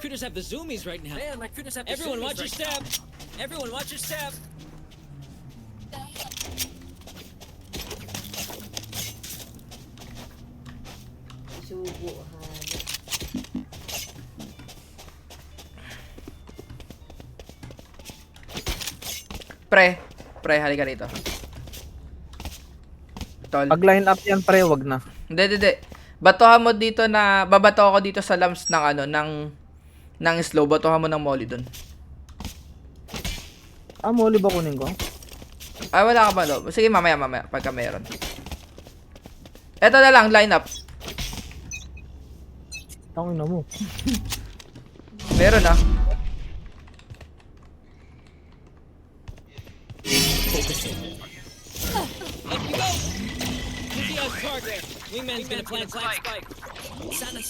critters have the zoomies right now. Man, my critters have the Everyone watch your step. Everyone watch your step. Subo, Pre, halika rito. Tol. Pag line up yan, pre, wag na. Hindi. Batuhan mo dito na, babato ako dito sa lamps ng ano, ng slow. Batuhan mo ng molly dun. Molly ba kunin ko? Ay, wala ka ba, lo? Sige, mamaya, pagka meron. Eto na lang, line up. Tangin na mo. Meron ah. Up you go. Dizzy on target. Wingman's gonna plant spike. Sana.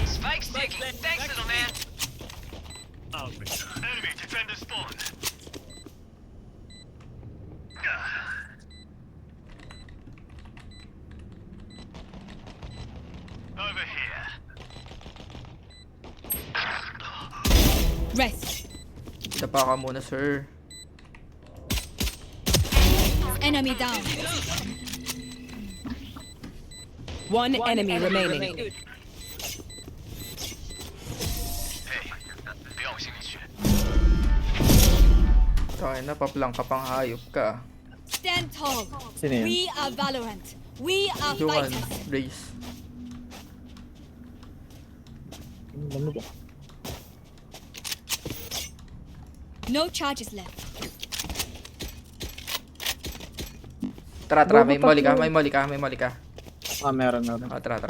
Spike stick. Thanks, little man. Enemy defender spawn. Over here. Rest. Tapa ka muna, sir. Enemy down. One enemy remaining. Hey, 不要我心里去。 Kaya na, paplang ka pang hayop ka. Stand tall. Sino yan? We are Valorant. We are Juan, fighters. Blaze. Lamig ah. No charges left. Tara, may molly ka. Meron. Oh, tara.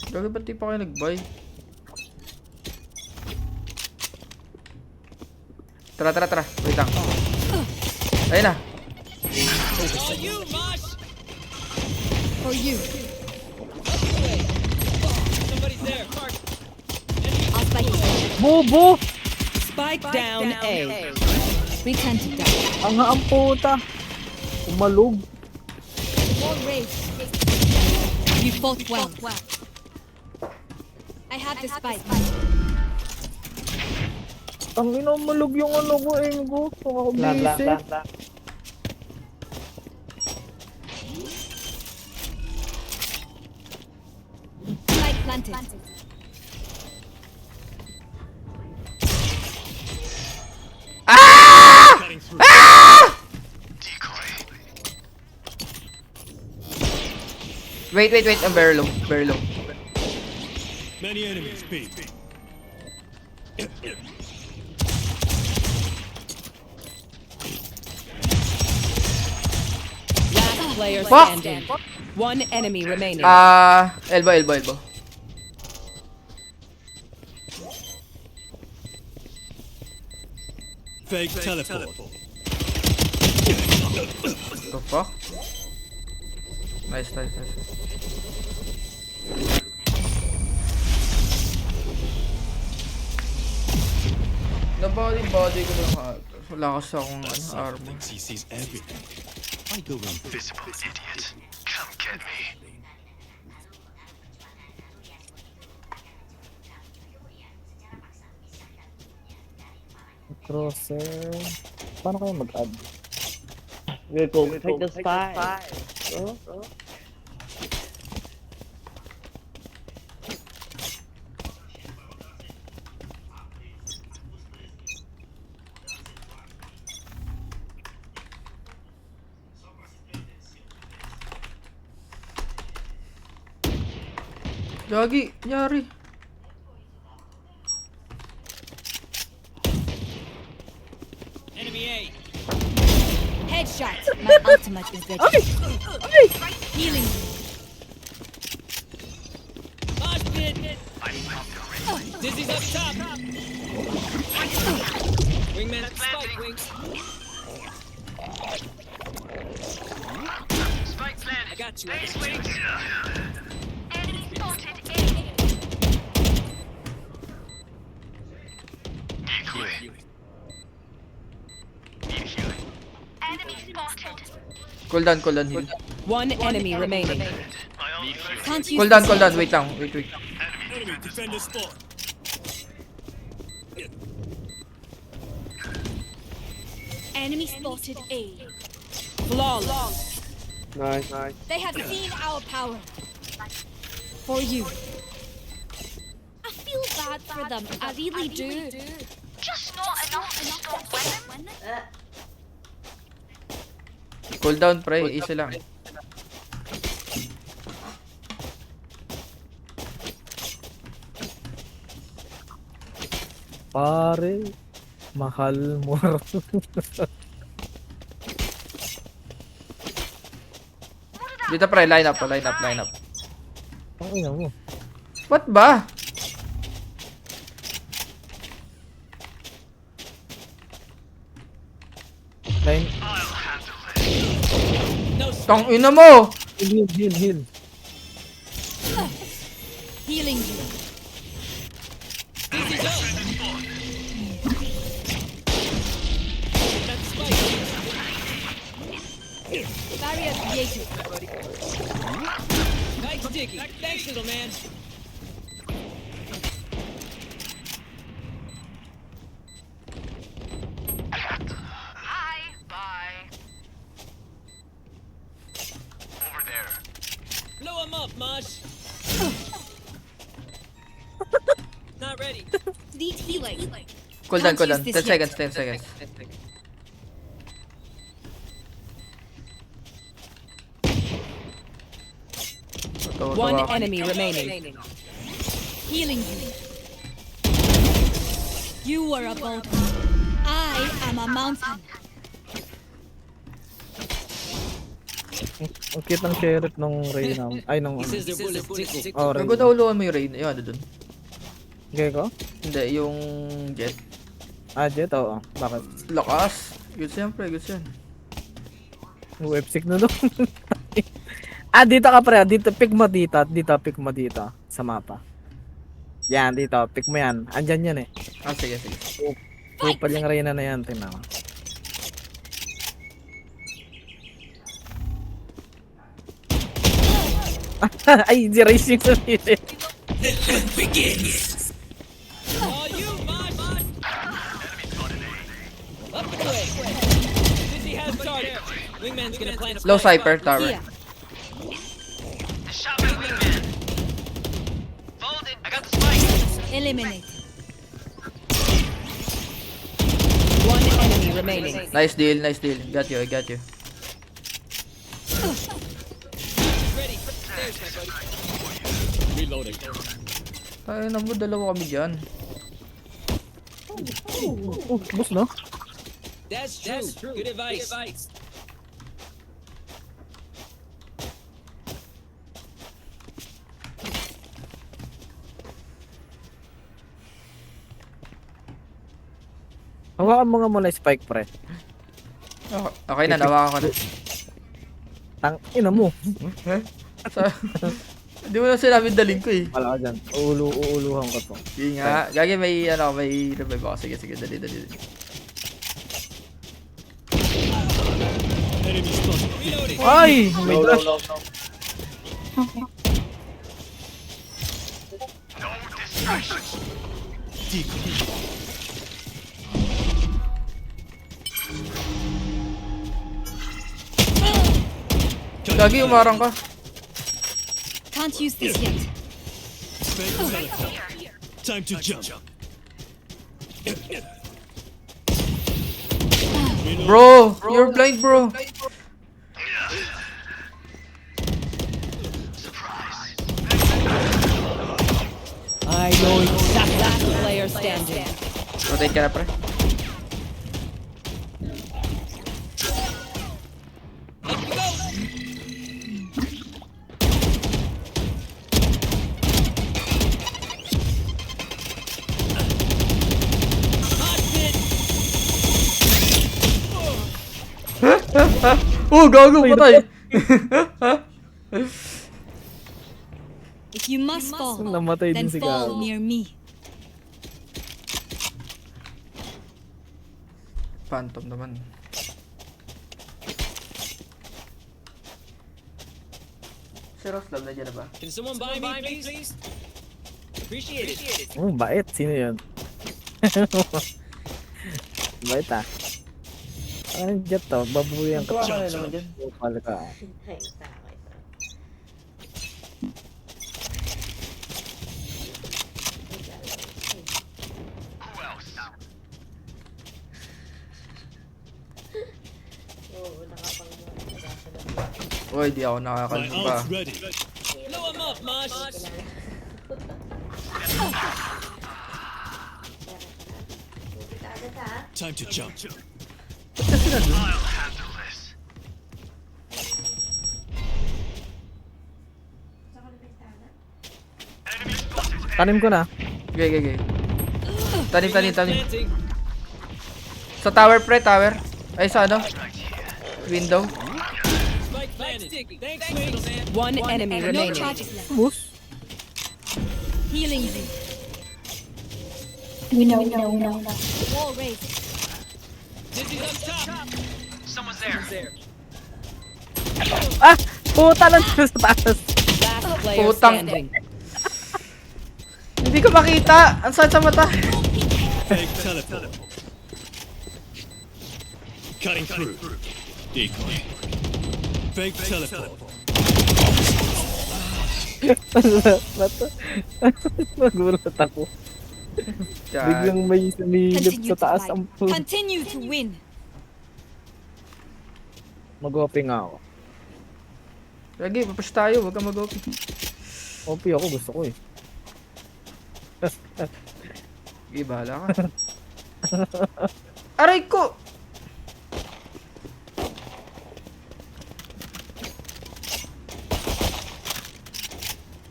Gagi, ba't di pa kayo nag-buy? Tara. Wait lang. Ayun na. Oh, you, Mosh. For you. Somebody's there. Mark. I'll spike you. Bobo! Spike down A. Return to die. Ang puta. Umalog. More rage. You fought well. I have the spike. Tangina, umalog yung ano ko, Engo. Ako busy. Spike planted. Cutting through. Decoy. Wait. I'm very low. Many enemies. B. Last player Fuck. standing. One enemy remaining. Elbow. Fake teleport. The fuck? Nice. Nabody ko lang ha. Wala kasi akong armor. Thinks he sees everything. I go invisible, idiot. Come get me. Crosser. Paano kayo mag-add? We're going to take the spy. Bro? Gagi, yari. Enemy A. Headshot. My ultimate is ready. Healing. Mosh pit. Dizzy's up top. Wingman's spike. Wings. Spike planted. I got you. Enemy spotted A. Decoy. Enemy spotted Cooldown, heal. One enemy remaining. Can't use Cooldown, this cooldown. yet. Wait lang. Wait. Enemy defender spawn. Enemy spotted A. Flawless. Nice. They have seen our power. For you. I feel bad for them. I really do. Just not enough to stop winning. Cooldown, pre. Easy lang. Pare, mahal mo. Dito, pre. Line up. Ang ina mo. What ba? Line, Tang ina mo! heal. Healing you. Dizzy's up. That's spike. Barrier created. Nice dicky. Thanks, little man. Hi. Bye. Over there. Blow him up, Mosh. Not ready. Need healing. Cooldown. Can't use 10 this seconds, yet. 10 seconds. One enemy remaining. Healing you. You are a boulder. I am a mountain. Ang cute ng sheriff nung Reyna. Ay, nung He ano. says their bullets tickle. Oh, Pag Reyna. nahuluan mo yung raid, yung ano dun? Okay ko? Hindi, yung jet. Ah, Jet, oo. Bakit? Lakas. Good yan, pre. Good yan. Websick na doon. Ah, dito ka pre. Dito, pick mo dito. Pick mo dito. Sa mapa. Yan, dito. Pick mo yan. Andyan yan eh. Ah, sige. Kupal yung Reyna na yan. Tingnan mo. Ay, si Race yung sumili. Oh, you, Mosh. Up and away. Dizzy has target. Wingman's gonna plant a Low spike. Cypher tower. Here. The shot by wingman. Folded. I got the spike. Eliminate. One enemy remaining. Nice deal. Got you, I got you. Ready. There's my buddy. Reloading. Ay, namu, dalawa kami dyan. Oh, boss no? That's true. Good advice. Hawakan mo nga muna yung spike pre. Okay na, nawakan ko na. Tang ina mo. Hindi mo na sinabi daling ko eh. Wala ka dyan. Uuluhan ko to. Sige nga. Gagi, may revive ako. Sige, dali. Enemy spotted. Reloading. Ay! May dash. No distractions. Decoy. Gagi, umarang ka. Can't use this yet. Time to jump. Bro, you're blind, bro. I know exactly. Last player standing. Rotate ka na, pre. Gago, patay. If you must fall, Namatay then din si fall Gago. near me. Phantom naman. Si Roslab na dyan na ba? Can someone buy me, please? Appreciate it. Bait. Sino yun? Bait ah. Ano jet to? Babuyan ka. Kuha ka na naman dyan. Kupal ka. Ay, sa akin. Who else? Oo, nakapang-mga sa lang. Uy, di ako My nakakalma pa. ult's ready. Blow him up, Mosh. Kita agad ha. Time to jump. I'll handle this. Gusto ko na bintana. Enemy spotted. Tanim ko na. Okay. Tanim. Planting. Sa tower pre, tower. Ay, sa ano? Window. Spike planted. Thanks, middleman. One enemy No remaining. charges left. Bus. Healing you. Wall raised. Dizzy's up top. Someone's there. Ah! Puta lang sa taas. Last player Putang. standing. Hindi ko makita. Ang sakit sa mata. Fake teleport. Cutting through. Decoy. Fake teleport. Bato. Nagulat ako. Yan. Biglang may sumilip Continue sa to taas fight. ang Continue to win. Mag-OP nga ako. Lagi, papush tayo. Huwag kang mag-OP. OP ako, gusto ko eh. Sige, bahala ka. Aray ko!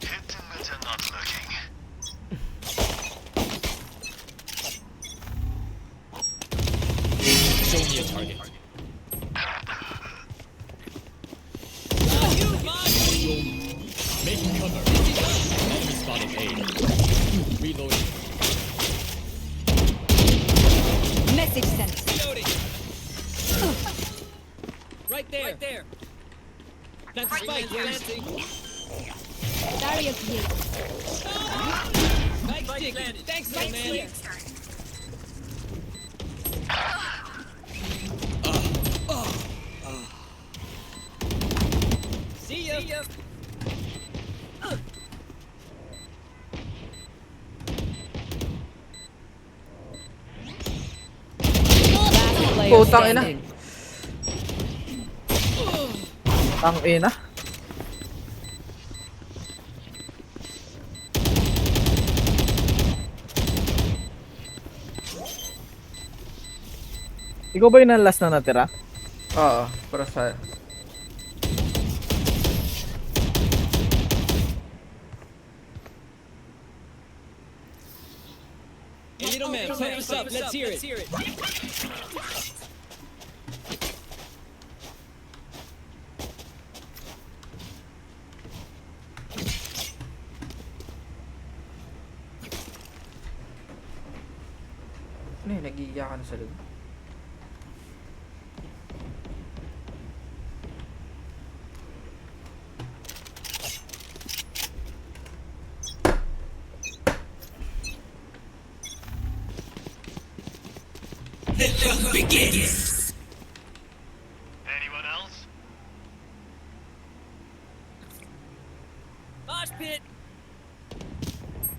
Hit and middle not looking. Show me a target. Making cover. Enemy spotted A. Reloading. Message sent. Reloading. Right there. Plant the spike. Planting. Darius here. Spike stick. Thanks, Right man. here. See ya. Last player Putang ina. standing. Ang ina. Ikaw ba yung last na natira? Oo, para sa... Hey, little man, pump us up. Let's hear it. Ano yun, nag-iiyakan sa loob. Anyone else? Mosh pit.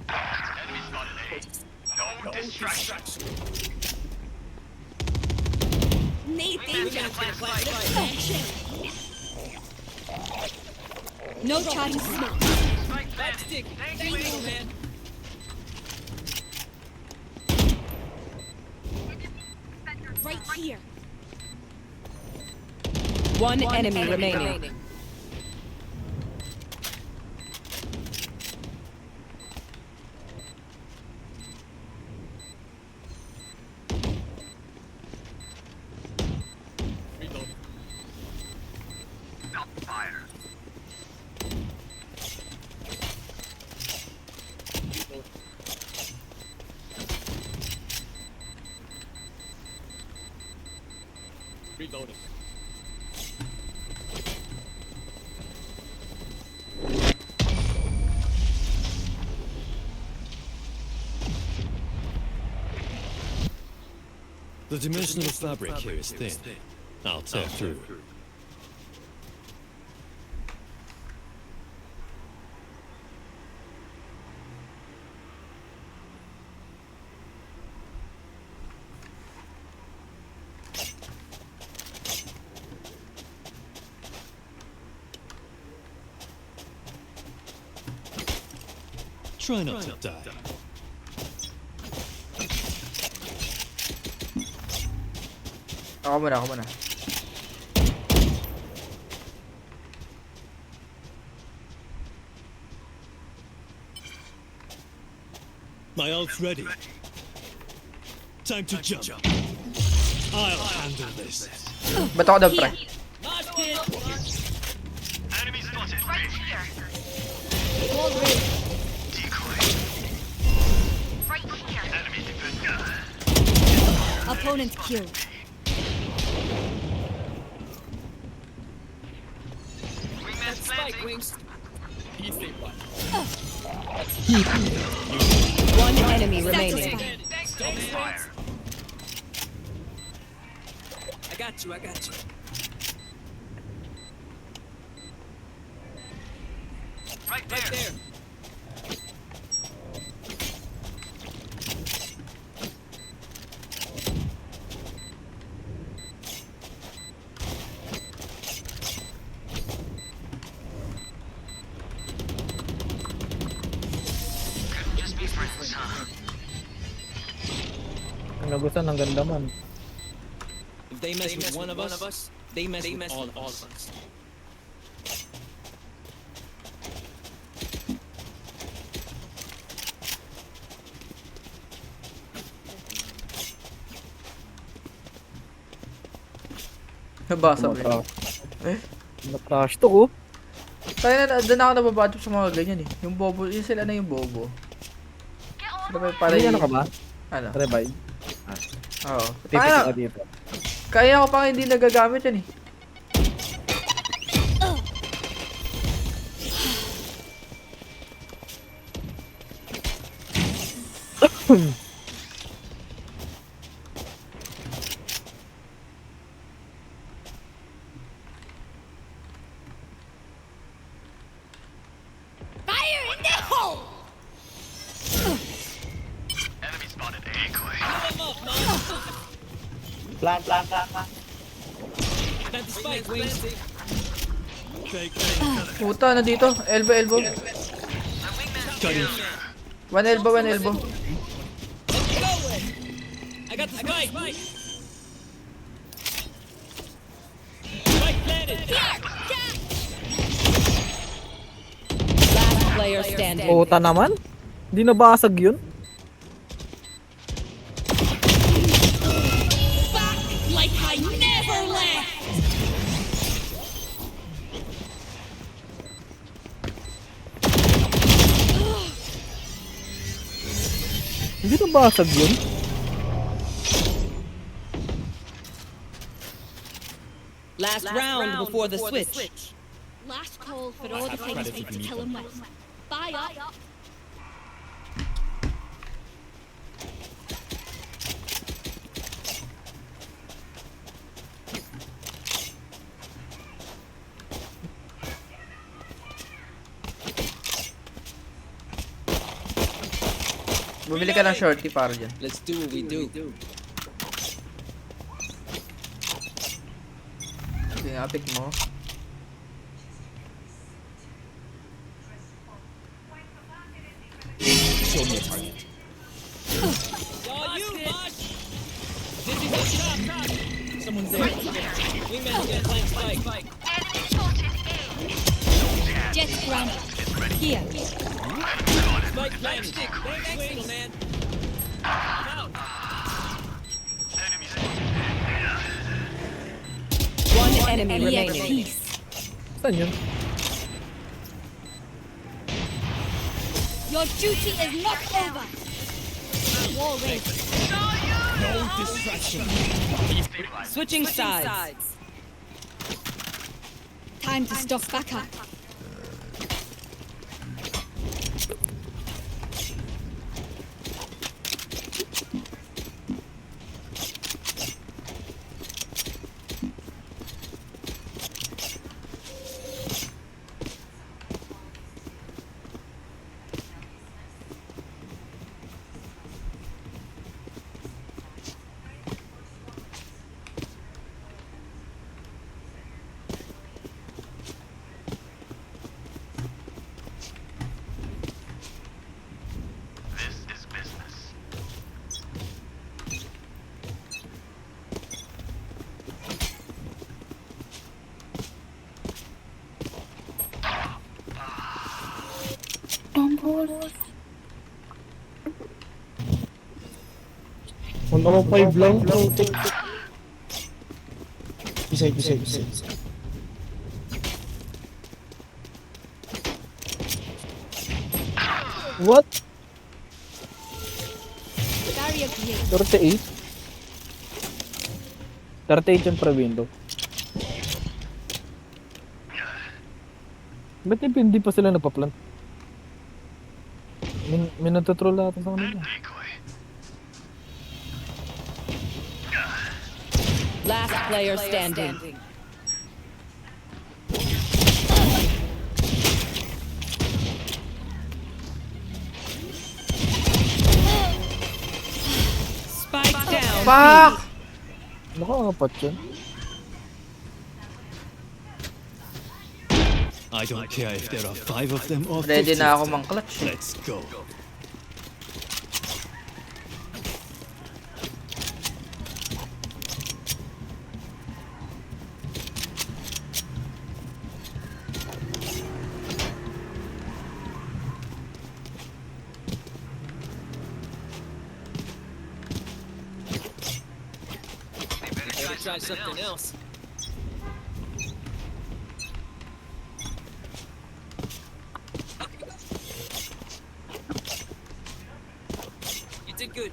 Enemy spotted A. No distractions. Nathan. Wingman's gonna plant spike. No charges smoke. Spike Spike planted. stick. Thanks, Thanks, Wing. man. Right here. One enemy remaining. Stop fire. Reloading. The dimensional fabric here is thin. I'll tear through. Try not to die. Ako muna. My ult's ready. Time to jump. I'll handle this. Ba't ako daw, pre? Mosh pit. Enemy spotted. Right here. Wall raised. Decoy. Right here. Enemy defender. Opponent killed. Wingman's Spike planting. wings. Easy one. One enemy remaining. Satisfied. Fire. I got you. Right Right there. there. Couldn't just be friends, huh? Ang nagustuhan, ang ganda man. If they mess with one of us, they mess with all of us. Nabasa, pre. Tumatrash. Tumatrash to, oh. Kaya na, doon ako nababadop sa mga ganyan eh. Yung bobo, yung sila na yung bobo. Sila pa para Ano ka ba? Ano? Revive. Oo. Tipid Kaya, ka dito. kaya ako pa hindi nagagamit yan eh. Fire in the hole! Enemy spotted. Decoy. Plan. Got the spike wings. Puta, ano dito? Elbow. My wingman's Cutting. One elbow. Let's go. I got the spike. Spike planted. Last player standing. Puta naman. Hindi nabasag yun. Back like I never left! Hindi nabasag yun. Last round before the switch. Last call for all the things to kill him with. Buy up. Bumili ka ng shorty para dyan. Let's do what we do. Sige nga, pick mo. Show me a target. All you, Mosh. Dizzy go top. Someone's there. Wingman's gonna plant spike. Enemy spotted. A. Jet grounded. Here. Spike planted. Thanks, wing, man. I'm out. Enemy spotted. One enemy Yet remaining. peace. Saan yun? Your duty is not over. Wall raised. No distraction. Switching sides. Time to stock back up. Ano mo 5 lang? Bisay. What? Barrier created. 38? 38 yung pre-window. Ba't hindi pa sila nagpa-plant? May nagtutroll natin sa kanila. Last player standing. Spike down. Fuck! Nakakapat yun. I don't care if there are 5 of them or 50. Ready na ako mang-clutch. Let's go. Better try something else. You did good.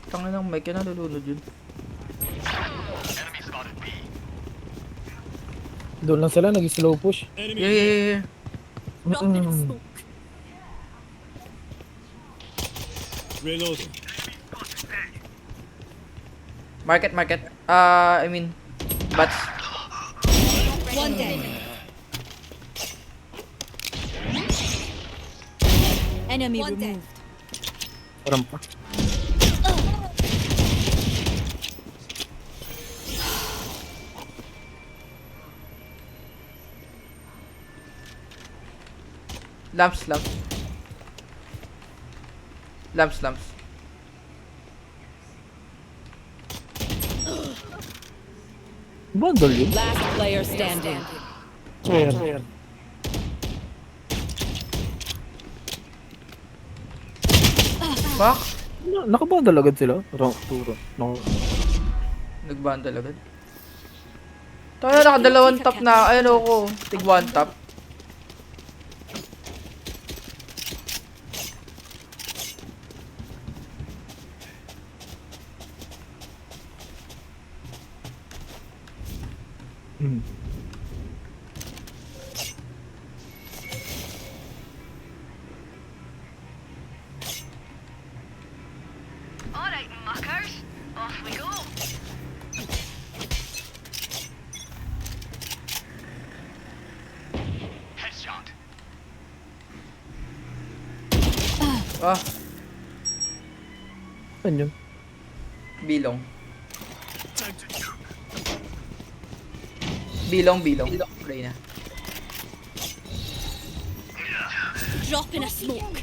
Tanga ng mic yan, nalulunod yun. Doon lang sila, nag-slow push. Yeah. Reloading. Market. I mean, bats. One dead. Enemy removed. Rampa. Lamps. Bundle yun. Last player standing. Swear. Fuck! Nakabundle agad sila. Round 2 round. No. Nagbundle agad. Tayo nakadalawang top na. Ayun ako. Tig one top. Alright, muckers. Off we go. Headshot. Ah, Saan yun? bilong. Bilong. Play na. Drop in a smoke.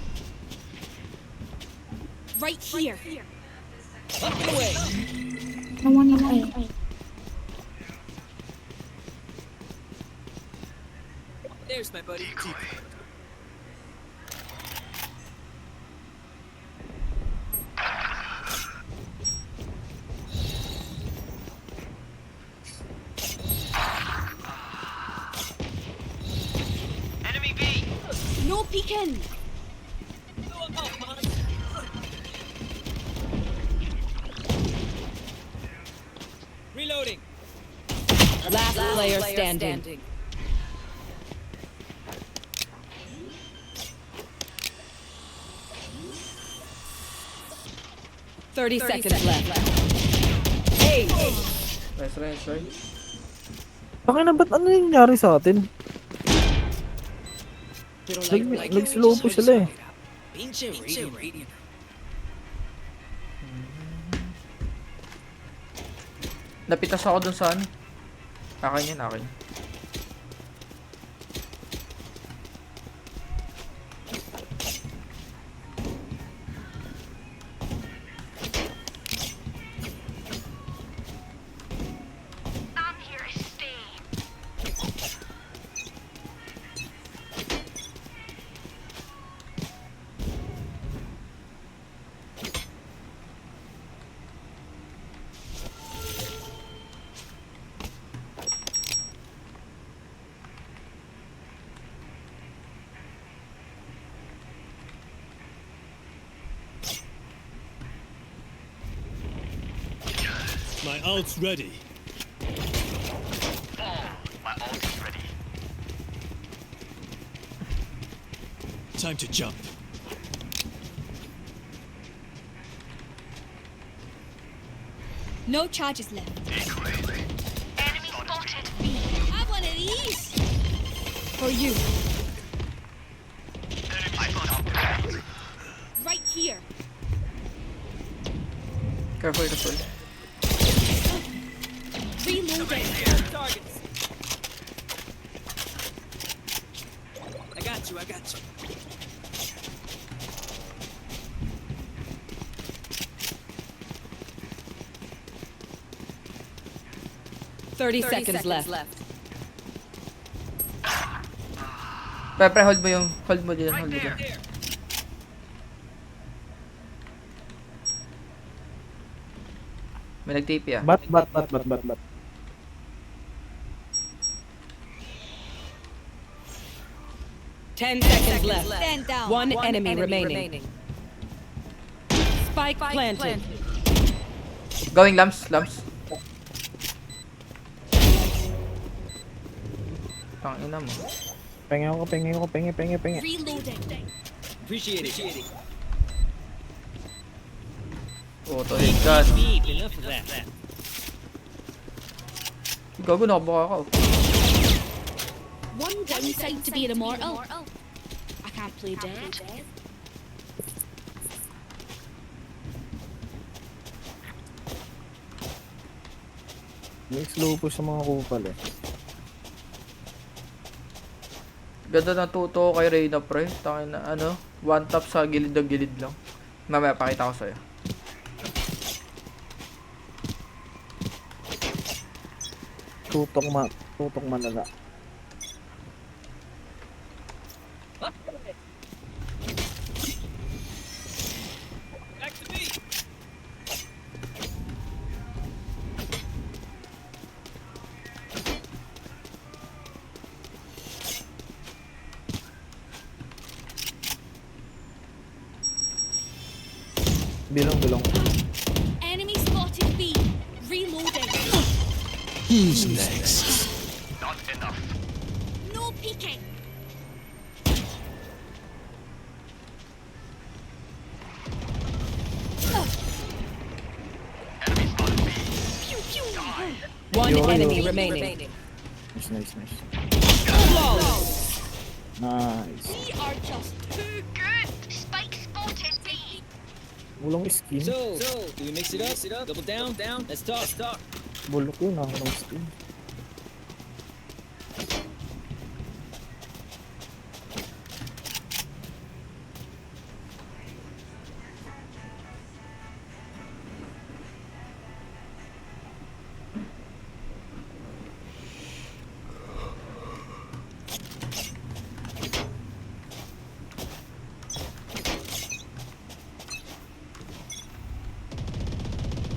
Right here. Up the way. There's my buddy. Enemy B. No peeking. Reloading. Last player standing. Thirty seconds left. Hey. Nice. Bakit na ba't ano yung nangyari sa atin? Nag-slow push sila eh. Pinche radio. Napitas ako dun sa ano. Akin. I'm here to stay. My ult's ready. My ult is ready. Time to jump. No charges left. Enemy spotted. Have one of these. For you. I spotted. Right here. Careful, careful. Reloading. Targets. I got you. I got you. 30 seconds left. Pre, hold mo yung, hold mo din, hold mo din. There. May nag-TP ah. Bat. 10 seconds left. Stand down. One enemy remaining. Spike planted. Going lamps. Tangina mo. Penge. Reloading. Appreciate it. Auto headshot. Beep. Enough of that. Gago, nakabuka ako. One downside to being immortal. I can't play dead. May slow push sa mga kupal eh. Ganda ng tuto ko kay Reyna, pre. Tangina, ano, one tap sa gilid ng gilid lang. Mamaya, pakita ko sa'yo. Tutok manala. Back to me. Bilong. Enemy spotted B. Reloading. Who's next? Not enough. No peeking. Enemy spotted B. Pew pew. One Yo. enemy remaining. Nice. Flawless. Nice. We are just too Good. Spike spotted B. Walang skin. So, do we mix it up? Double down. Let's talk. Bulok yun ah, walang skin.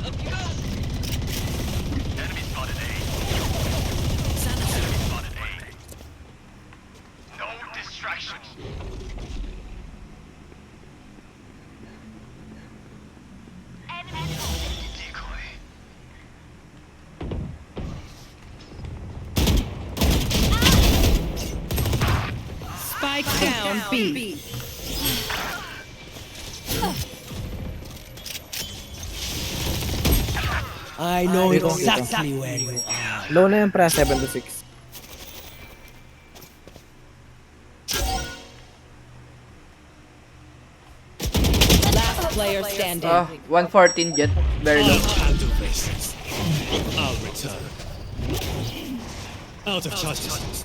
Up you go. Enemy spotted A. Enemy spotted A. No distractions. Enemy spotted. Decoy. Spike down B. I know Dito. exactly where you are. Low na yan pre, 76. Last player standing. 114 jet. Very low. Handle this. I'll return. Out of charges.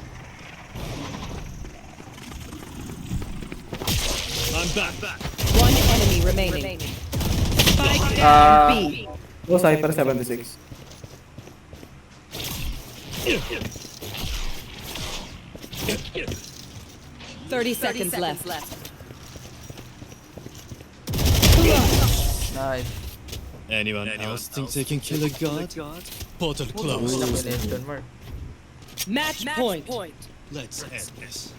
I'm back. One enemy remaining. Spike down B. Oh, Cypher 76. Thirty seconds left. Nice. Anyone else think they can kill a god? Portal closed. Question mark. Match point. Let's end this.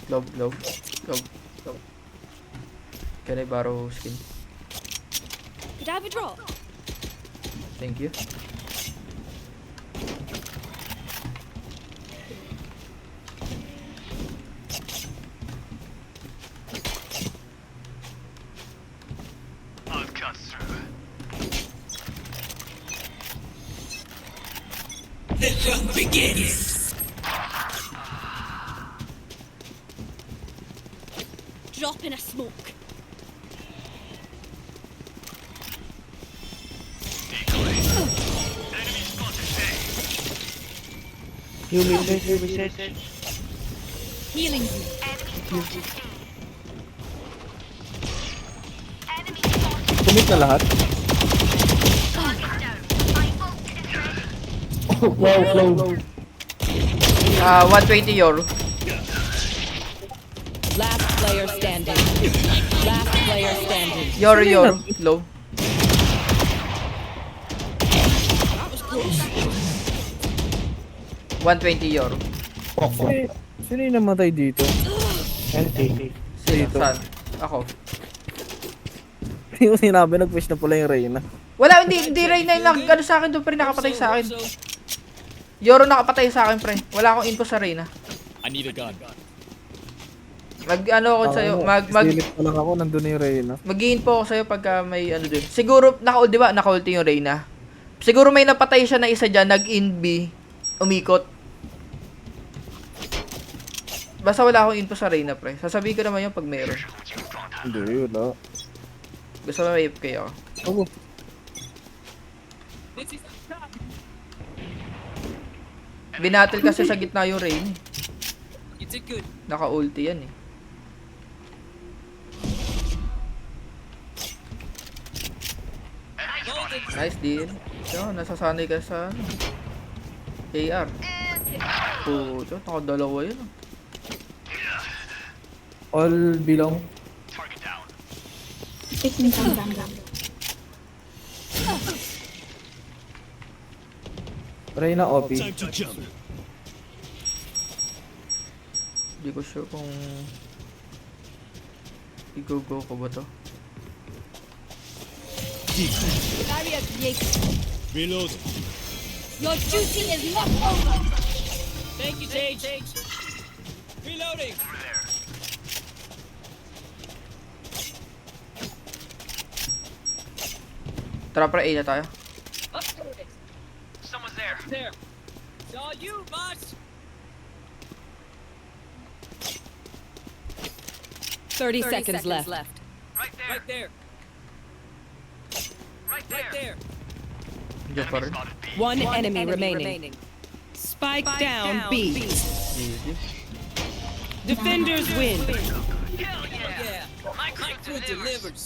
Low. Can I borrow skin? Could I have a drop? Thank you. I'll cut through. Drop in a smoke. Decoy. Enemy spotted. A. You message. Healing you. Commit na lahat. Flow. 120 euro. Last player standing. Last player standing. Euro. Low. That was close. 120 euro. Sino yung namatay dito? Sino? Saan? Ako. Hindi ko sinabi, nag-push na pala yung Reyna. Wala, hindi Reyna yung nag-ano sa akin doon, pre, nakapatay sa akin. Yoro nakapatay sa akin, pre. Wala akong info sa Reyna. I need a gun. Mag-ano ako sa'yo, Silip pa lang ako, nandun na yung Reyna. mag-i-info ako sa'yo pagka may ano din. Siguro, di ba, naka-ulti yung Reyna? Siguro may napatay siya na isa dyan, nag-in-B, umikot. Basta wala akong info sa Reyna, pre. Sasabihin ko naman yun pag meron. Hindi, wala. Gusto mo may AFK ako. Oo. This is top. Binatil kasi sa gitna yung Reyna. You did good. Naka-ulti yan eh. Nice deal. So, nasasanay ka sa ano, AR. Puto, nakadalawa yun. All belong. Target down. Reyna OP. Time to jump. Hindi ko sure kung i-go-go ko ba to. Barrier created. Reload. Your duty is not over. Thank you, Sage. Reloading. Over there. Tara, pre, A na tayo. Let's do this. Someone's there. There. It's all you, boss. 30 seconds left. Right there. Right there. Right Right there. there. Diyan pa rin. Spotted B. One enemy remaining. Spike down B. Easy. Defenders win. Hell yeah. Yeah. My crew Crew delivers. delivers.